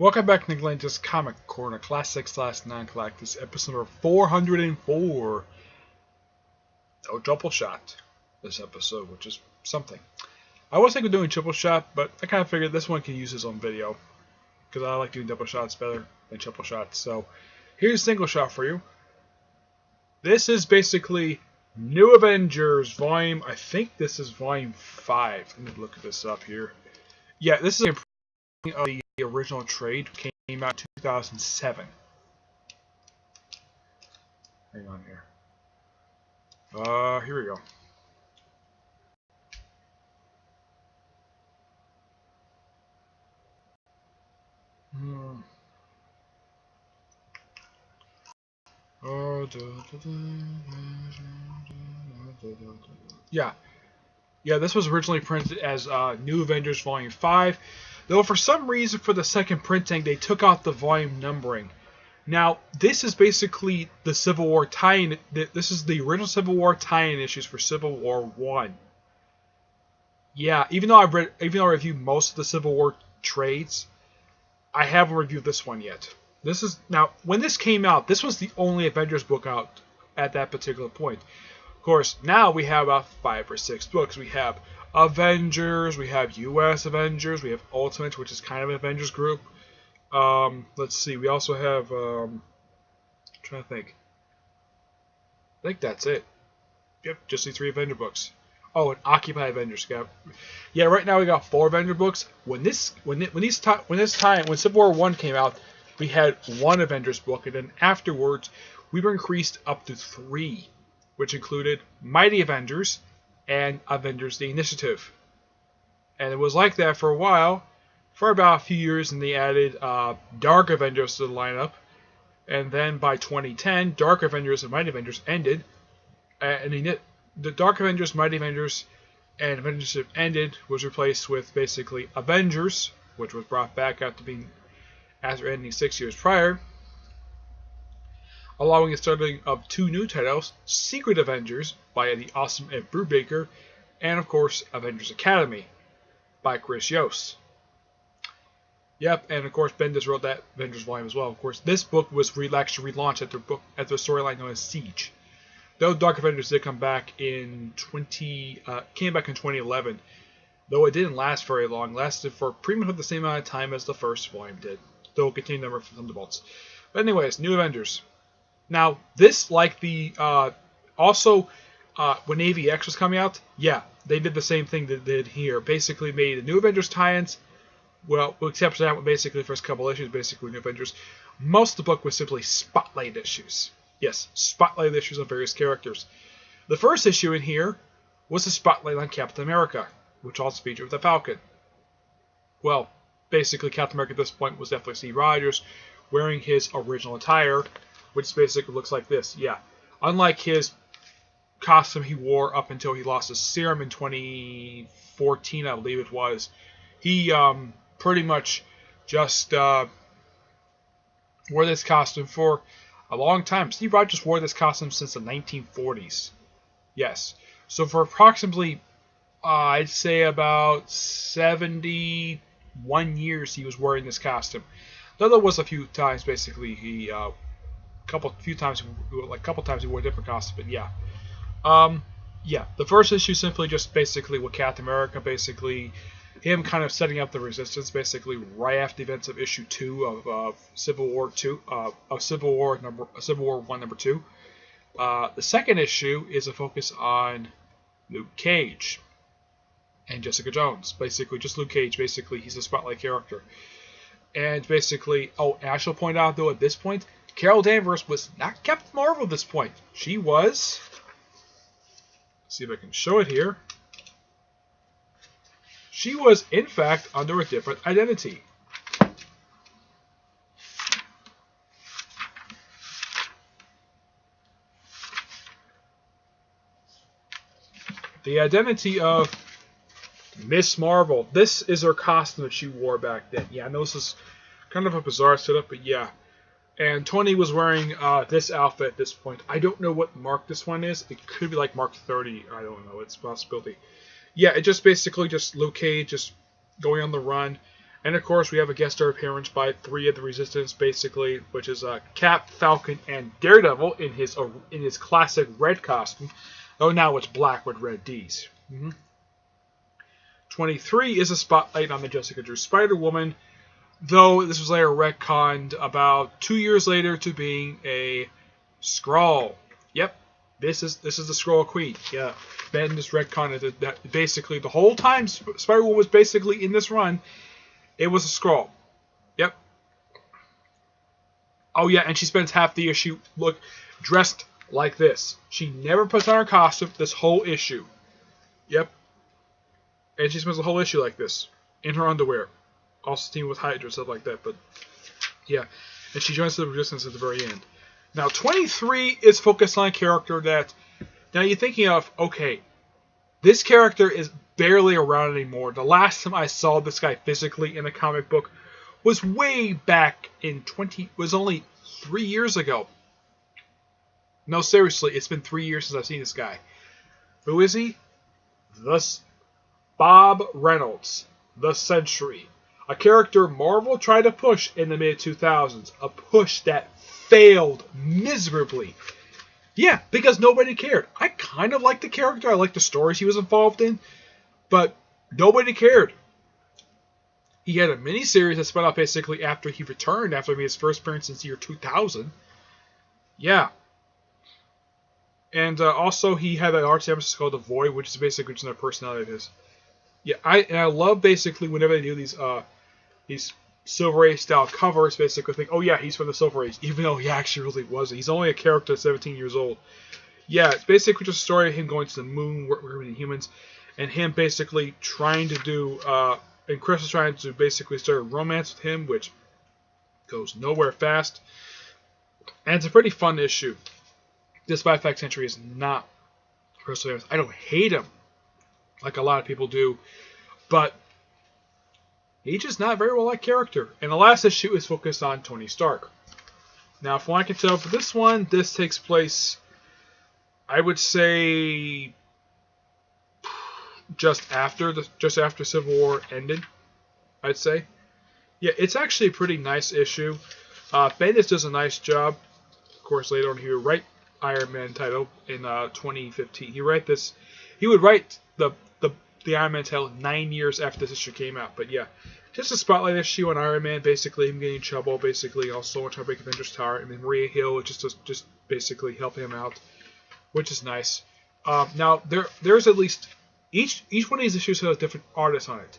Welcome back to Lenz Comic Corner, Classic/Non-Classic. This is episode number 404. No double shot this episode, which is something. I was thinking of doing triple shot, but I kind of figured this one can use its own video because I like doing double shots better than triple shots. So here's a single shot for you. This is basically New Avengers volume. I think this is volume 5. Let me look this up here. Yeah, this is a of the original trade, came out in 2007. Hang on here. Here we go. Yeah, this was originally printed as New Avengers Volume 5. Though for some reason for the second printing, they took out the volume numbering. Now, this is basically the Civil War tie-in. This is the original Civil War tie-in issues for Civil War 1. Yeah, even though I reviewed most of the Civil War trades, I haven't reviewed this one yet. Now, when this came out, this was the only Avengers book out at that particular point. Of course, now we have about 5 or 6 books. We have Avengers, we have US Avengers, we have Ultimate, which is kind of an Avengers group. Let's see, we also have, I'm trying to think. I think that's it. Yep, just these 3 Avenger books. Oh, and Occupy Avengers. Yeah, right now we got 4 Avenger books. When Civil War 1 came out, we had 1 Avengers book, and then afterwards we were increased up to 3, which included Mighty Avengers and Avengers the Initiative. And it was like that for a while, for about a few years, and they added Dark Avengers to the lineup. And then by 2010, Dark Avengers and Mighty Avengers ended. And the Dark Avengers, Mighty Avengers, and Avengers ended, was replaced with basically Avengers, which was brought back after ending 6 years prior, allowing the starting of 2 new titles, Secret Avengers by the awesome Ed Brubaker, and of course Avengers Academy by Chris Yost. Yep, and of course Bendis wrote that Avengers volume as well. Of course, this book was actually relaunched at the storyline known as Siege. Though Dark Avengers did come back in 2011, though it didn't last very long, lasted for pretty much the same amount of time as the first volume did, though it contained a number of Thunderbolts. But anyways, New Avengers. Now, this, like the, when AVX was coming out, yeah, they did the same thing they did here. Basically made the New Avengers tie-ins, well, except for that, basically the first couple issues, basically New Avengers. Most of the book was simply spotlight issues. Yes, spotlight issues of various characters. The first issue in here was a spotlight on Captain America, which also featured the Falcon. Well, basically Captain America at this point was definitely Steve Rogers, wearing his original attire, which basically looks like this. Yeah, unlike his costume he wore up until he lost his serum in 2014, I believe it was, he pretty much just wore this costume for a long time. Steve Rogers wore this costume since the 1940s. Yes, so for approximately, I'd say about 71 years he was wearing this costume. Though there was a few times, basically, he couple times he wore a different costume, but yeah. Yeah, the first issue simply just basically with Captain America, basically him kind of setting up the resistance, basically right after the events of issue 2 of Civil War 1 number 2. The second issue is a focus on Luke Cage and Jessica Jones. Basically, just Luke Cage. Basically, he's a spotlight character. And basically, and I shall point out though at this point, Carol Danvers was not Captain Marvel at this point. She was, let's see if I can show it here. She was, in fact, under a different identity. The identity of Miss Marvel. This is her costume that she wore back then. Yeah, I know this is kind of a bizarre setup, but yeah. And Tony was wearing this outfit at this point. I don't know what mark this one is. It could be like Mark 30. I don't know. It's a possibility. Yeah, it just basically just Luke Cage just going on the run. And of course, we have a guest star appearance by 3 of the Resistance, basically, which is Cap, Falcon, and Daredevil in his classic red costume. Oh, now it's black with red D's. 23 is a spotlight on the Jessica Drew Spider-Woman, though this was later retconned about 2 years later to being a Skrull. Yep, this is the Skrull Queen. Yeah, Bendis retconned that basically the whole time Spider-Woman was basically in this run. It was a Skrull. Yep. Oh yeah, and she spends half the issue dressed like this. She never puts on her costume this whole issue. Yep. And she spends the whole issue like this in her underwear, also teamed with Hydra, stuff like that. But yeah, and she joins the Resistance at the very end. Now 23 is focused on a character that now you're thinking of. Okay, this character is barely around anymore. The last time I saw this guy physically in a comic book was way back in was only 3 years ago. No, seriously, it's been 3 years since I've seen this guy. Who is he? Bob Reynolds, the Sentry. A character Marvel tried to push in the mid-2000s. A push that failed miserably. Yeah, because nobody cared. I kind of liked the character. I liked the stories he was involved in. But nobody cared. He had a miniseries that spun off basically after he returned, after his first appearance since the year 2000. Yeah. And also he had an art nemesis called The Void, which is basically just another personality of his. Yeah, I love basically whenever they do these Silver Age style covers, basically think, oh yeah, he's from the Silver Age, even though he actually really wasn't. He's only a character at 17 years old. Yeah, it's basically just a story of him going to the moon, working with humans, and him basically trying to do, and Chris is trying to basically start a romance with him, which goes nowhere fast. And it's a pretty fun issue. Despite the fact Sentry is not personally, I don't hate him like a lot of people do, but he's just not very well liked character. And the last issue is focused on Tony Stark. Now, from what I can tell for this one, this takes place, I would say, just after Civil War ended. I'd say, yeah, it's actually a pretty nice issue. Bendis does a nice job. Of course, later on he would write Iron Man title in 2015. He would write the Iron Man title 9 years after this issue came out. But yeah, just a spotlight issue on Iron Man, basically him getting in trouble, basically also trying to break Avengers Tower, and then Maria Hill just basically help him out, which is nice. Now there's at least each one of these issues has a different artist on it.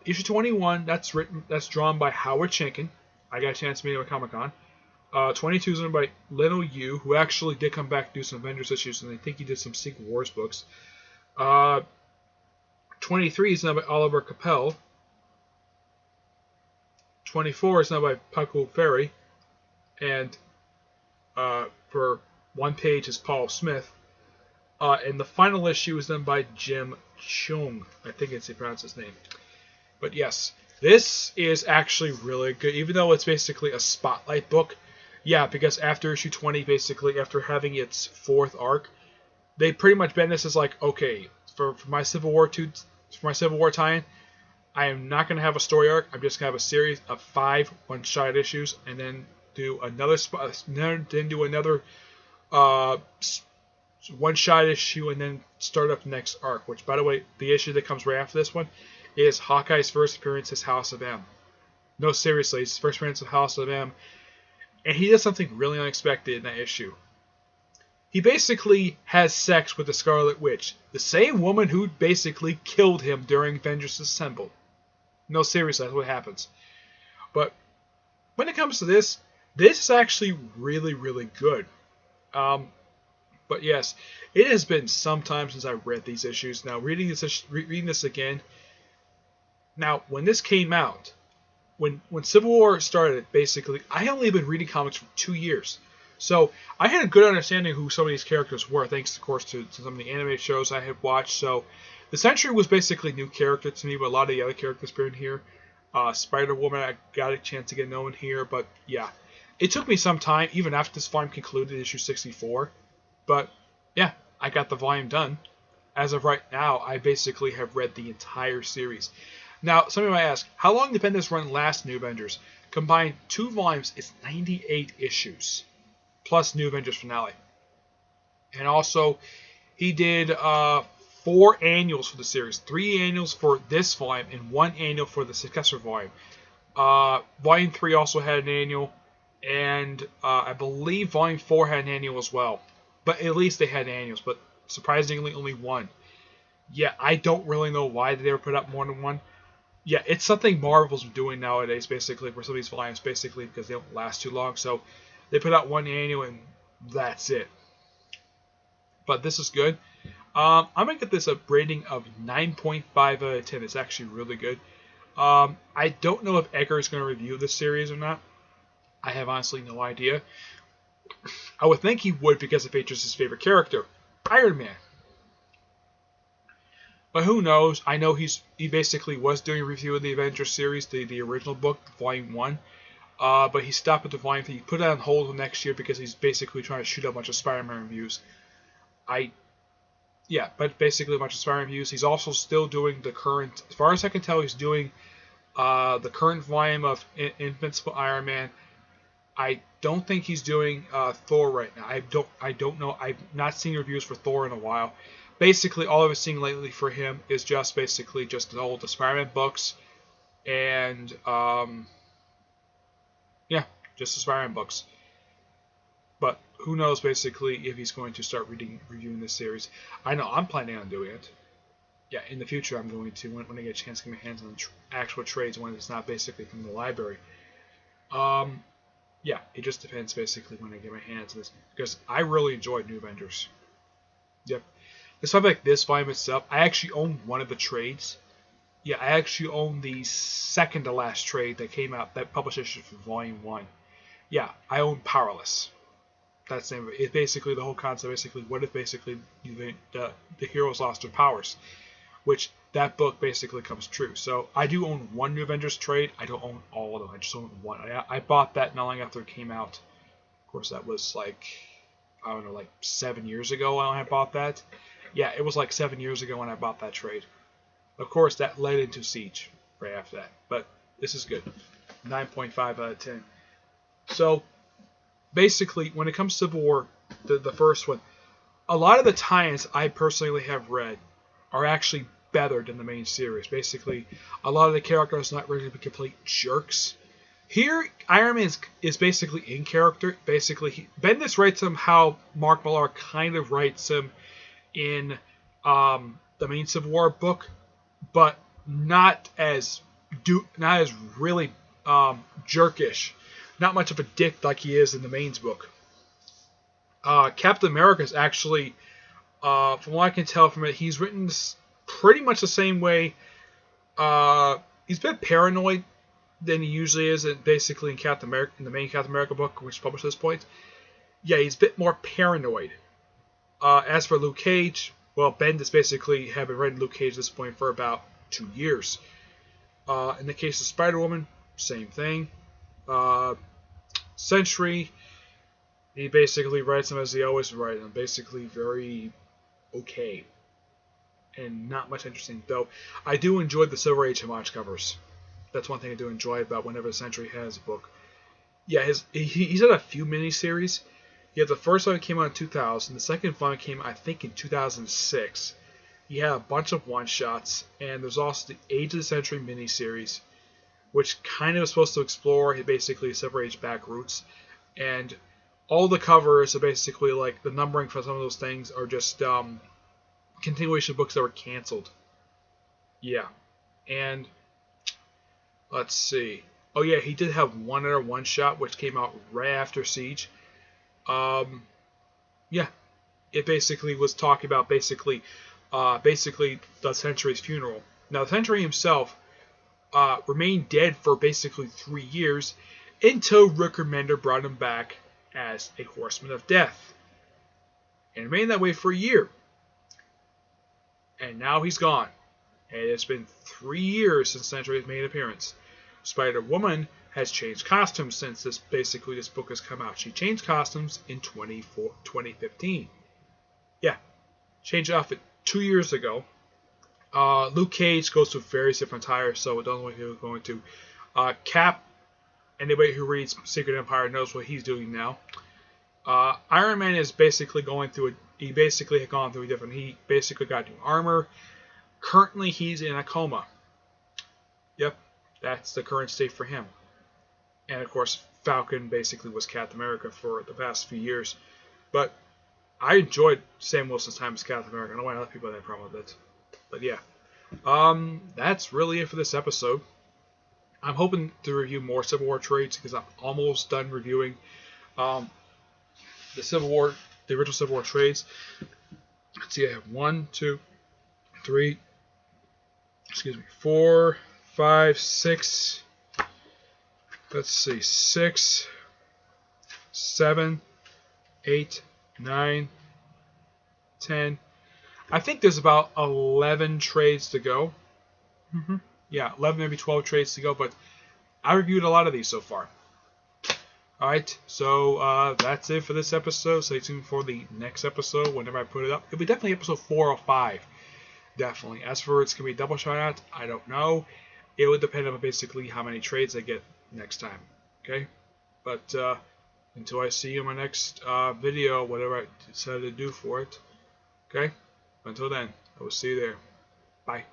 Issue 21 that's drawn by Howard Schenken. I got a chance to meet him at Comic-Con. 22 is done by Leno Yu, who actually did come back to do some Avengers issues, and I think he did some Secret Wars books. 23 is done by Oliver Capel. 24 is done by Paco Ferry. And for one page is Paul Smith. And the final issue is done by Jim Chung. I think it's how you pronounce his name. But yes, this is actually really good, even though it's basically a spotlight book. Yeah, because after issue 20, basically, after having its fourth arc, they pretty much, Bendis is like, okay, for my Civil War tie-in, I am not going to have a story arc. I'm just going to have a series of 5 one-shot issues, and then do another one-shot issue, and then start up the next arc. Which, by the way, the issue that comes right after this one is Hawkeye's first appearance as House of M. No, seriously, it's his first appearance as House of M. And he does something really unexpected in that issue. He basically has sex with the Scarlet Witch, the same woman who basically killed him during Avengers Assemble. No, seriously, that's what happens. But when it comes to this is actually really, really good. But yes, it has been some time since I read these issues. Now, reading this again. Now, when this came out, when Civil War started, basically, I only been reading comics for 2 years. So I had a good understanding of who some of these characters were, thanks, of course, to some of the anime shows I had watched. So the Sentry was basically a new character to me, but a lot of the other characters appeared here. Spider-Woman, I got a chance to get known here, but yeah. It took me some time, even after this volume concluded, issue 64. But yeah, I got the volume done. As of right now, I basically have read the entire series. Now, some of you might ask, how long did Bendis run last New Avengers? Combined 2 volumes is 98 issues, plus New Avengers finale. And also, he did 4 annuals for the series. 3 annuals for this volume and 1 annual for the successor volume. Volume 3 also had an annual, and I believe Volume 4 had an annual as well. But at least they had annuals, but surprisingly only 1. Yeah, I don't really know why they ever put out more than 1. Yeah, it's something Marvel's doing nowadays, basically, for some of these volumes, basically, because they don't last too long. So they put out 1 annual, and that's it. But this is good. I'm going to get this a rating of 9.5 out of 10. It's actually really good. I don't know if Edgar is going to review this series or not. I have honestly no idea. I would think he would because it features his favorite character, Iron Man. But who knows? I know he basically was doing a review of the Avengers series, the original book, Volume 1. But he stopped at the Volume 3. He put it on hold until next year because he's basically trying to shoot a bunch of Spider-Man reviews. But basically a bunch of Spider-Man reviews. He's also still doing the current, as far as I can tell, he's doing the current volume of Invincible Iron Man. I don't think he's doing Thor right now. I don't know. I've not seen reviews for Thor in a while. Basically, all I've seen lately for him is just basically just the Spider-Man books, and just the Spider-Man books. But who knows, basically, if he's going to start reviewing this series. I know I'm planning on doing it. Yeah, in the future I'm going to, when I get a chance to get my hands on actual trades, when it's not basically from the library. Yeah, it just depends basically when I get my hands on this, because I really enjoyed New Avengers. Yep. Despite like this volume itself, I actually own one of the trades. Yeah, I actually own the second to last trade that came out, that published issue for Volume 1. Yeah, I own Powerless. That's the name of it. It's basically the whole concept. Basically, what if basically the heroes lost their powers, which that book basically comes true. So I do own one New Avengers trade. I don't own all of them. I just own one. I bought that not long after it came out. Of course, that was like, I don't know, like 7 years ago when I bought that. Yeah, it was like 7 years ago when I bought that trade. Of course, that led into Siege right after that. But this is good. 9.5 out of 10. So basically, when it comes to Civil War, the first one, a lot of the tie-ins I personally have read are actually better than the main series. Basically, a lot of the characters not really complete jerks. Here, Iron Man is basically in character. Basically, Bendis writes him how Mark Millar kind of writes him in the main Civil War book, but not as really jerkish. Not much of a dick like he is in the mains book. Captain America is actually, from what I can tell from it, he's written pretty much the same way. He's a bit paranoid than he usually is, basically in Captain America, in the main Captain America book, which is published at this point. Yeah, he's a bit more paranoid. As for Luke Cage, well, Bendis basically have been writing Luke Cage at this point for about 2 years. In the case of Spider-Woman, same thing. Sentry, he basically writes them as he always writes them. Basically very okay. And not much interesting, though. I do enjoy the Silver Age homage covers. That's one thing I do enjoy about whenever Sentry has a book. Yeah, he's had a few miniseries. Yeah, the first one came out in 2000. The second one came, I think, in 2006. He had a bunch of one-shots. And there's also the Age of the Century miniseries, which kind of is supposed to explore basically Silver Age back roots. And all the covers are basically like the numbering for some of those things are just continuation of books that were canceled. Yeah. And let's see. Oh yeah, he did have one other one shot which came out right after Siege. Yeah. It basically was talking about basically the Sentry's funeral. Now the Sentry himself remained dead for basically 3 years until Rick Remender brought him back as a Horseman of Death. And remained that way for a year. And now he's gone. And it's been 3 years since Sentry has made an appearance. Spider-Woman has changed costumes since this book has come out. She changed costumes in 2015. Yeah. Changed outfit 2 years ago. Luke Cage goes to various different tires, so it doesn't look like he's going to. Cap, anybody who reads Secret Empire knows what he's doing now. Iron Man is basically going through he basically had gone through he basically got new armor. Currently, he's in a coma. Yep, that's the current state for him. And of course, Falcon basically was Captain America for the past few years. But I enjoyed Sam Wilson's time as Captain America. I don't know why other people had that problem with it. But yeah. That's really it for this episode. I'm hoping to review more Civil War trades because I'm almost done reviewing the original Civil War trades. Let's see, I have 4, 5, 6. Let's see, 6, 7, 8, 9, 10. I think there's about 11 trades to go. Yeah, 11, maybe 12 trades to go, but I reviewed a lot of these so far. Alright, so that's it for this episode. Stay tuned for the next episode whenever I put it up. It'll be definitely episode 4 or 5. Definitely. As for it's going to be double shot out, I don't know. It would depend on basically how many trades I get next time. Okay? But until I see you in my next video, whatever I decide to do for it. Okay? Until then, I will see you there. Bye.